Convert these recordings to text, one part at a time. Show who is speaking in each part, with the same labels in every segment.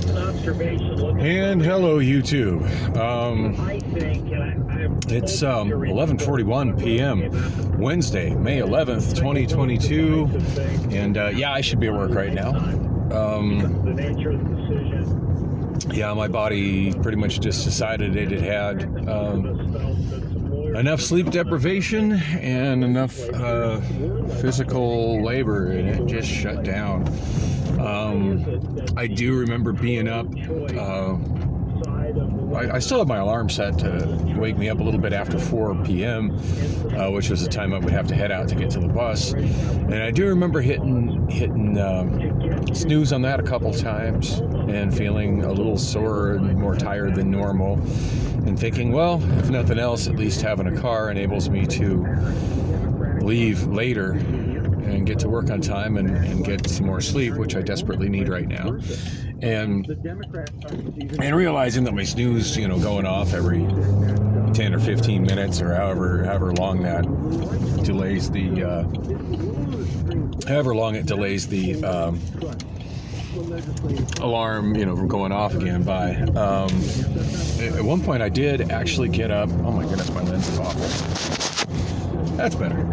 Speaker 1: And hello, YouTube. It's 11:41 p.m. Wednesday, May 11th, 2022, and yeah, I should be at work right now. Yeah, my body pretty much just decided it had enough sleep deprivation and enough physical labor, and it just shut down. I do remember being up. I still have my alarm set to wake me up a little bit after 4 p.m., which was the time I would have to head out to get to the bus. And I do remember hitting snooze on that a couple times and feeling a little sore and more tired than normal, and thinking, well, if nothing else, at least having a car enables me to leave later and get to work on time and get some more sleep, which I desperately need right now. And realizing that my snooze, going off every 10 or 15 minutes or however long that delays the alarm, from going off again by. At one point I did actually get up. Oh my goodness, my lens is awful. That's better.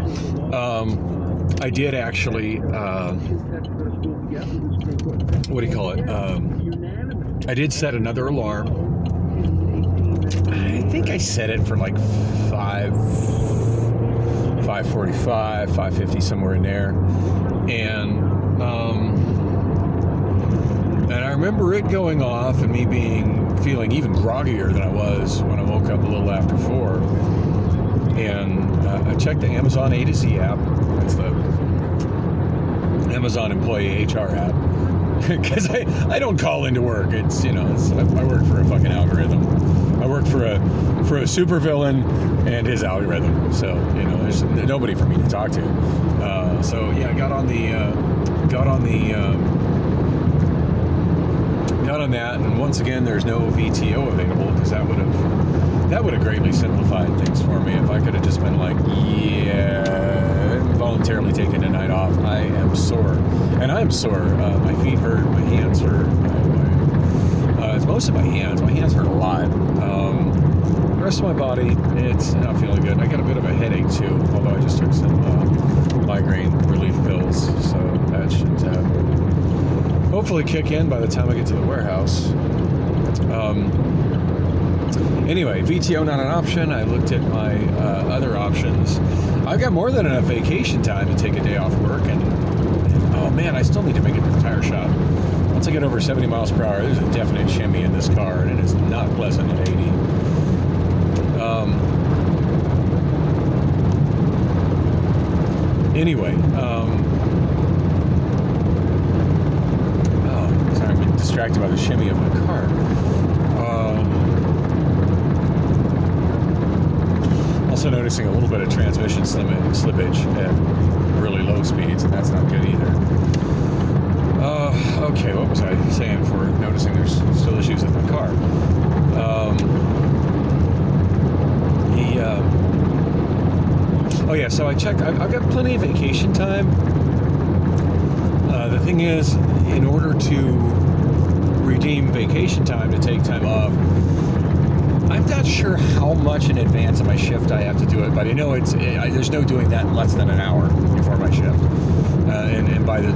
Speaker 1: I did actually, I did set another alarm. I think I set it for like 5:45, 5:50, somewhere in there. And I remember it going off and me feeling even groggier than I was when I woke up a little after 4. And I checked the Amazon A to Z app. That's the Amazon employee HR app. Because I don't call into work. It's, I work for a fucking algorithm. I work for a supervillain and his algorithm. So, there's nobody for me to talk to. So yeah, I got on that, and once again, there's no VTO available, because that would have greatly simplified things for me if I could have just been like, yeah, voluntarily taking a night off. I am sore, and I'm sore. My feet hurt, my hands hurt. It's most of my hands. My hands hurt a lot. The rest of my body, it's not feeling good. I got a bit of a headache too, although I just took some migraine relief pills, so that should hopefully kick in by the time I get to the warehouse. Anyway, VTO not an option. I looked at my other options. I've got more than enough vacation time to take a day off work, and oh man, I still need to make it to the tire shop. Once I get over 70 miles per hour, there's a definite shimmy in this car, and it is not pleasant at 80. Anyway, sorry, I've been distracted by the shimmy of my car. Also noticing a little bit of transmission slippage at really low speeds, and that's not good either. Okay, what was I saying for noticing there's still issues with my car? Oh yeah, so I checked. I've got plenty of vacation time. The thing is, in order to redeem vacation time to take time off, I'm not sure how much in advance of my shift I have to do it, but I know there's no doing that in less than an hour before my shift. And by the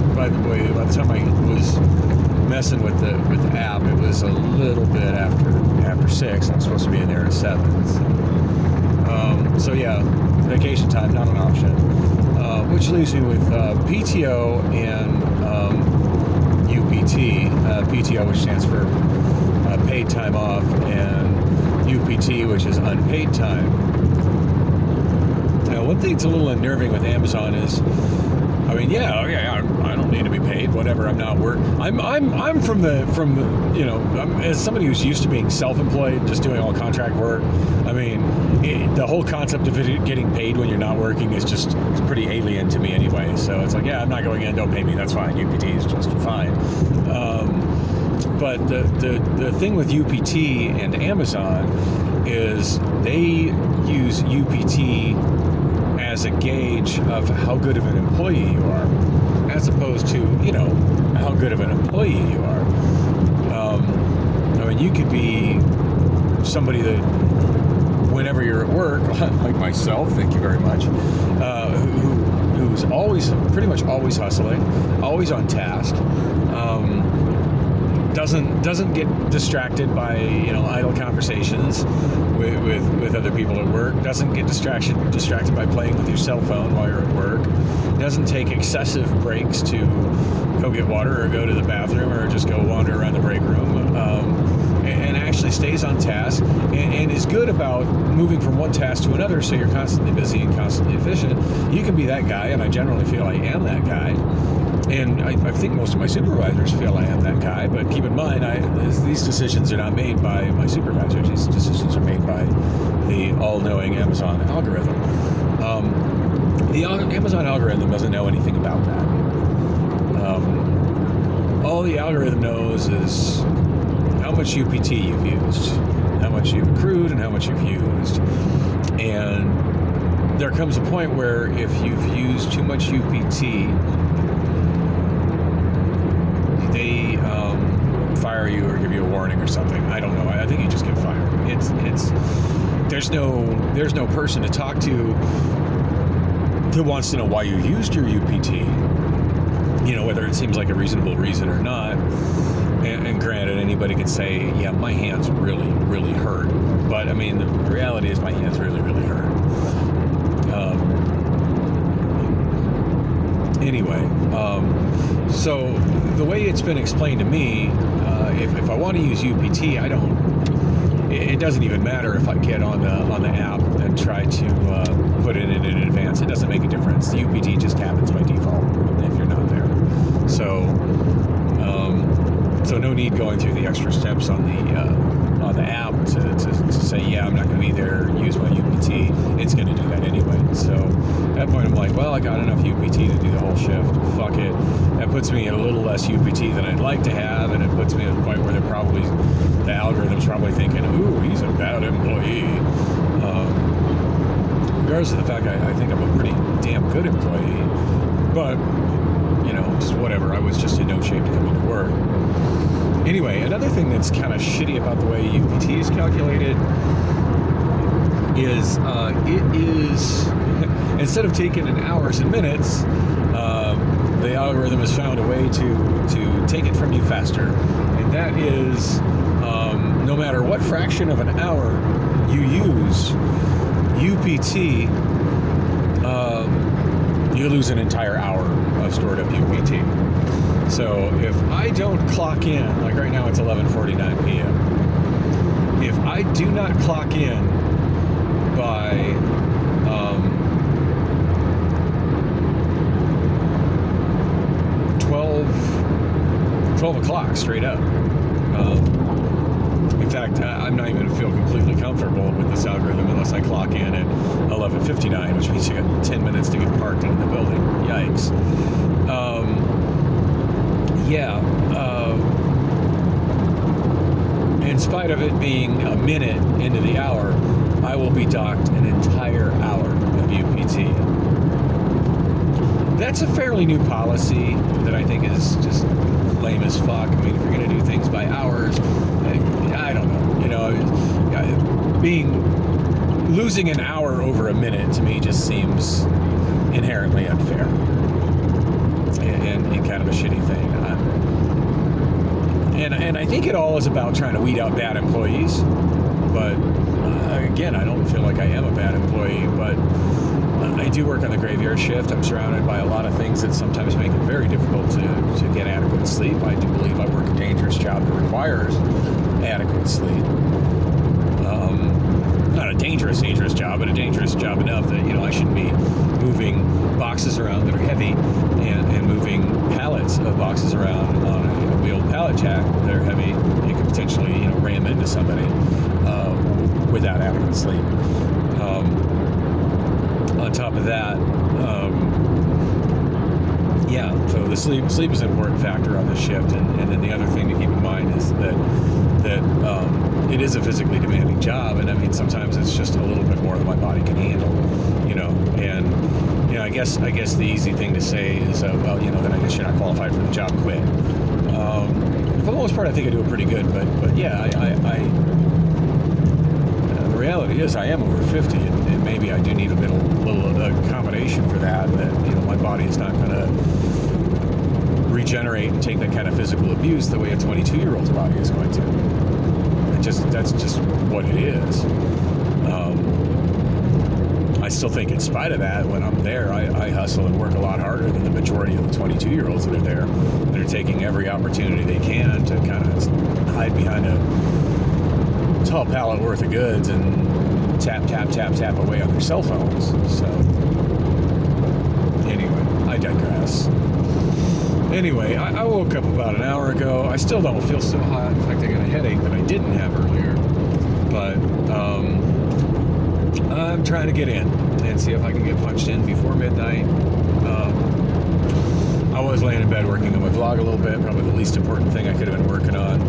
Speaker 1: time I was messing with the app, it was a little bit after 6. I'm supposed to be in there at 7. So yeah, vacation time not an option, which leaves me with PTO and UPT. PTO, which stands for paid time off, and UPT, which is unpaid time. Now, one thing that's a little unnerving with Amazon is, I don't need to be paid. Whatever, I'm not work. I'm from the as somebody who's used to being self-employed, just doing all contract work. I mean, the whole concept of it getting paid when you're not working is it's pretty alien to me anyway. So it's like, yeah, I'm not going in. Don't pay me. That's fine. UPT is just fine. But the thing with UPT and Amazon is they use UPT as a gauge of how good of an employee you are, as opposed to, how good of an employee you are. And you could be somebody that, whenever you're at work, like myself, thank you very much, who's always, pretty much always hustling, always on task, doesn't get distracted by idle conversations with other people at work, doesn't get distracted by playing with your cell phone while you're at work, doesn't take excessive breaks to go get water or go to the bathroom or just go wander around the break room, and actually stays on task and is good about moving from one task to another, so you're constantly busy and constantly efficient. You can be that guy, and I generally feel I am that guy. And I think most of my supervisors feel I am that guy, but keep in mind, these decisions are not made by my supervisors. These decisions are made by the all-knowing Amazon algorithm. The Amazon algorithm doesn't know anything about that. All the algorithm knows is how much UPT you've used, how much you've accrued, and how much you've used. And there comes a point where if you've used too much UPT, they fire you or give you a warning or something. I don't know. I think you just get fired. There's no person to talk to who wants to know why you used your UPT. Whether it seems like a reasonable reason or not. And granted, anybody could say, yeah, my hands really, really hurt. But I mean, the reality is my hands really, really hurt. Anyway, so the way it's been explained to me, if I want to use UPT, it doesn't even matter if I get on the app and try to put it in advance. It doesn't make a difference. The UPT just happens by default if you're not there. So no need going through the extra steps on the app to say, yeah, I'm not going to be there, use my UPT. It's going to do that anyway. So at that point, I'm like, well, I got enough UPT to do the whole shift. Fuck it. That puts me at a little less UPT than I'd like to have, and it puts me at a point where the algorithm's probably thinking, ooh, he's a bad employee. Regardless of the fact I think I'm a pretty damn good employee, but just whatever. I was just in no shape to come into work. Anyway, another thing that's kind of shitty about the way UPT is calculated is it is, instead of taking in hours and minutes, the algorithm has found a way to take it from you faster. And that is, no matter what fraction of an hour you use UPT, you lose an entire hour of stored up UPT. So if I don't clock in, like right now it's 11:49 p.m. If I do not clock in by 12 o'clock straight up. In fact, I'm not even going to feel completely comfortable with this algorithm unless I clock in at 11:59, which means you got 10 minutes to get parked in the building. Yikes. In spite of it being a minute into the hour, I will be docked an entire hour of UPT. That's a fairly new policy that I think is just lame as fuck. I mean, if you're going to do things by hours, I don't know. Losing an hour over a minute to me just seems inherently unfair and kind of a shitty thing. And I think it all is about trying to weed out bad employees. But again, I don't feel like I am a bad employee, but I do work on the graveyard shift. I'm surrounded by a lot of things that sometimes make it very difficult to get adequate sleep. I do believe I work a dangerous job that requires adequate sleep. Not a dangerous job, but a dangerous job enough that, I shouldn't be moving boxes around that are heavy and moving pallets of boxes around on a wheeled pallet jack that are heavy. You could potentially, ram into somebody without adequate sleep. On top of that, so the sleep is an important factor on the shift, and then the other thing to keep in mind is that it is a physically demanding job, and I mean sometimes it's just a little bit more than my body can handle, and I guess the easy thing to say is then I guess you're not qualified for the job, quit. for the most part, I think I do it pretty good. But yeah, the reality is I am over 50, and maybe I do need a little accommodation for that. That my body is not going to regenerate and take that kind of physical abuse the way a 22-year-old's body is going to. That's just what it is. I still think in spite of that, when I'm there, I hustle and work a lot harder than the majority of the 22-year-olds that are there. They're taking every opportunity they can to kind of hide behind a tall pallet worth of goods and tap away on their cell phones. So anyway, I digress. Anyway, I woke up about an hour ago. I still don't feel so hot. In fact, I got a headache that I didn't have earlier. But I'm trying to get in and see if I can get punched in before midnight. I was laying in bed working on my vlog a little bit, probably the least important thing I could have been working on.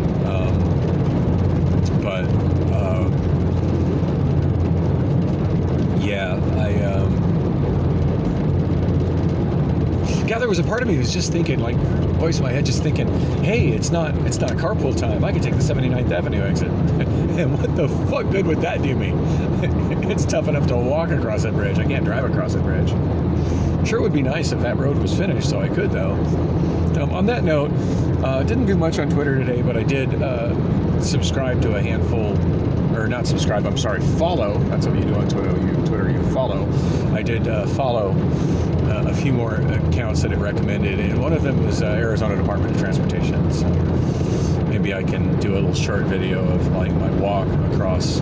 Speaker 1: Yeah, there was a part of me who was just thinking, like, voice in my head just thinking, hey, it's not carpool time. I could take the 79th Avenue exit. And what the fuck good would that do me? It's tough enough to walk across that bridge. I can't drive across that bridge. Sure would be nice if that road was finished, so I could, though. On that note, didn't do much on Twitter today, but I did subscribe to a handful, or not subscribe, I'm sorry, follow. That's what you do on Twitter. You follow. I did follow a few more accounts that it recommended, and one of them was Arizona Department of Transportation. So maybe I can do a little short video of like my walk across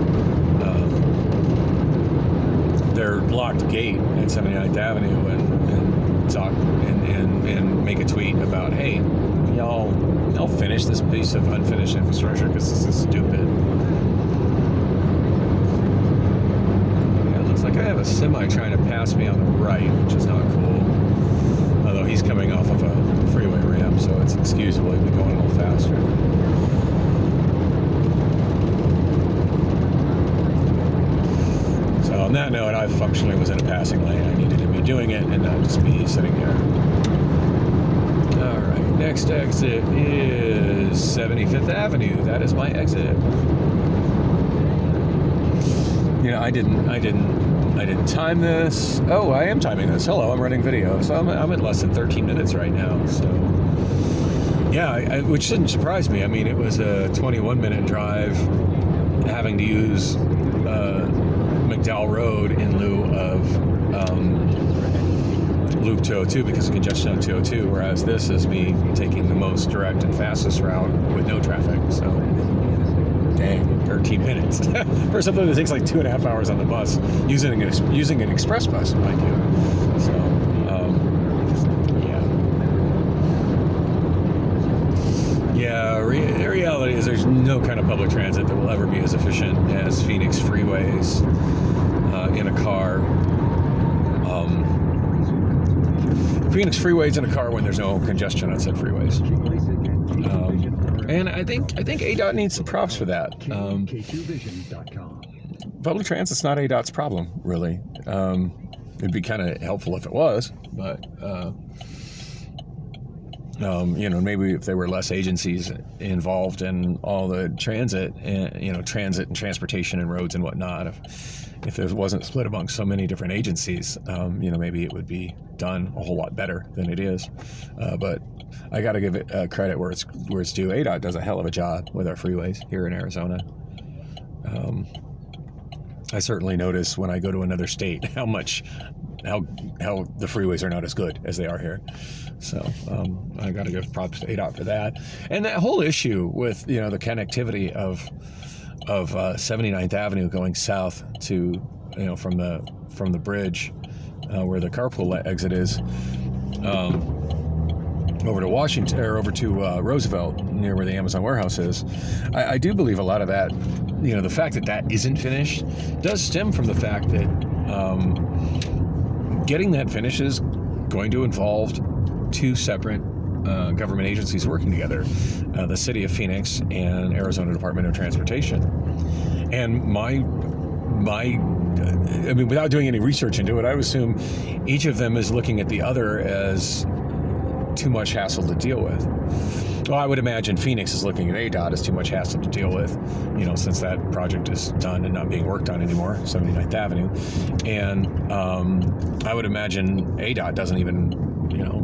Speaker 1: their locked gate at 79th Avenue and talk and make a tweet about, hey, y'all finish this piece of unfinished infrastructure because this is stupid. Like I have a semi trying to pass me on the right, which is not cool. Although he's coming off of a freeway ramp, so it's excusable. He'd be going a little faster. So on that note, I functionally was in a passing lane. I needed to be doing it and not just be sitting there. All right, next exit is 75th Avenue. That is my exit. I didn't time this. Oh, I am timing this. Hello, I'm running video. So I'm at less than 13 minutes right now. So, yeah, which didn't surprise me. I mean, it was a 21-minute drive having to use McDowell Road in lieu of Loop 202 because of congestion on 202, whereas this is me taking the most direct and fastest route with no traffic. So, dang. 13 minutes for something that takes like 2.5 hours on the bus using an express bus, mind you. So, the reality is there's no kind of public transit that will ever be as efficient as Phoenix freeways in a car. Phoenix freeways in a car when there's no congestion on said freeways. And I think ADOT needs some props for that. Public transit's not ADOT's problem, really. It'd be kind of helpful if it was, but maybe if there were less agencies involved in all the transit and transit and transportation and roads and whatnot. If it wasn't split among so many different agencies, maybe it would be done a whole lot better than it is. But I got to give it credit where it's due. ADOT does a hell of a job with our freeways here in Arizona. I certainly notice when I go to another state how the freeways are not as good as they are here. So I got to give props to ADOT for that. And that whole issue with the connectivity of 79th Avenue going south to from the bridge where the carpool exit is over to Washington or over to Roosevelt near where the Amazon warehouse is. I do believe a lot of that, the fact that isn't finished does stem from the fact that getting that finished is going to involve two separate government agencies working together, the City of Phoenix and Arizona Department of Transportation. And without doing any research into it, I would assume each of them is looking at the other as too much hassle to deal with. Well, I would imagine Phoenix is looking at ADOT as too much hassle to deal with, since that project is done and not being worked on anymore, 79th Avenue. And I would imagine ADOT doesn't even,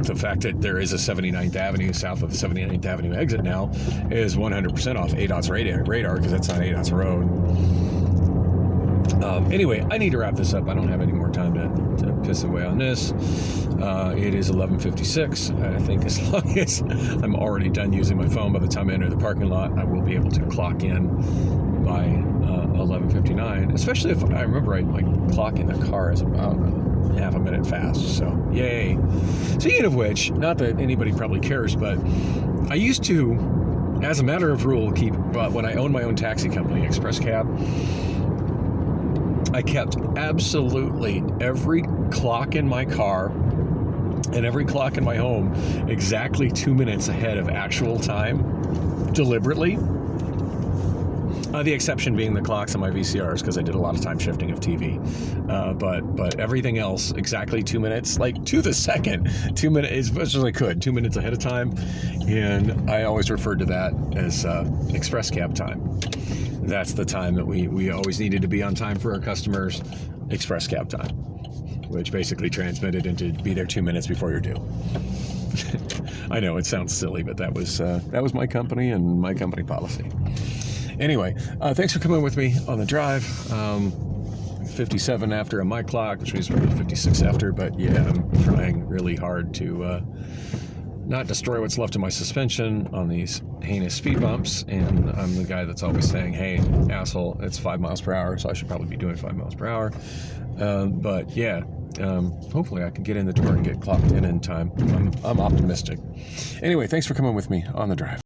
Speaker 1: the fact that there is a 79th Avenue south of the 79th Avenue exit now is 100% off ADOT's radar because that's not ADOT's road. Anyway, I need to wrap this up. I don't have any more time to piss away on this. It is 11:56. I think as long as I'm already done using my phone by the time I enter the parking lot, I will be able to clock in by 11:59. Especially if I remember right, my clock in the car is about half a minute fast. So yay! Speaking of which, not that anybody probably cares, but I used to, as a matter of rule, keep when I owned my own taxi company, Express Cab. I kept absolutely every clock in my car and every clock in my home exactly 2 minutes ahead of actual time, deliberately. The exception being the clocks on my VCRs, because I did a lot of time shifting of TV. But everything else exactly 2 minutes, like to the second, 2 minutes as much as I could, 2 minutes ahead of time. And I always referred to that as Express Cab time. That's the time that we always needed to be on time for our customers, Express Cab time, which basically transmitted into be there 2 minutes before you're due. I know it sounds silly, but that was my company and my company policy. Anyway, thanks for coming with me on the drive. 57 after on my clock, which means probably 56 after, but yeah, I'm trying really hard to not destroy what's left of my suspension on these heinous speed bumps, and I'm the guy that's always saying, hey, asshole, it's 5 miles per hour, so I should probably be doing 5 miles per hour. But yeah, hopefully I can get in the door and get clocked in time. I'm optimistic. Anyway, thanks for coming with me on the drive.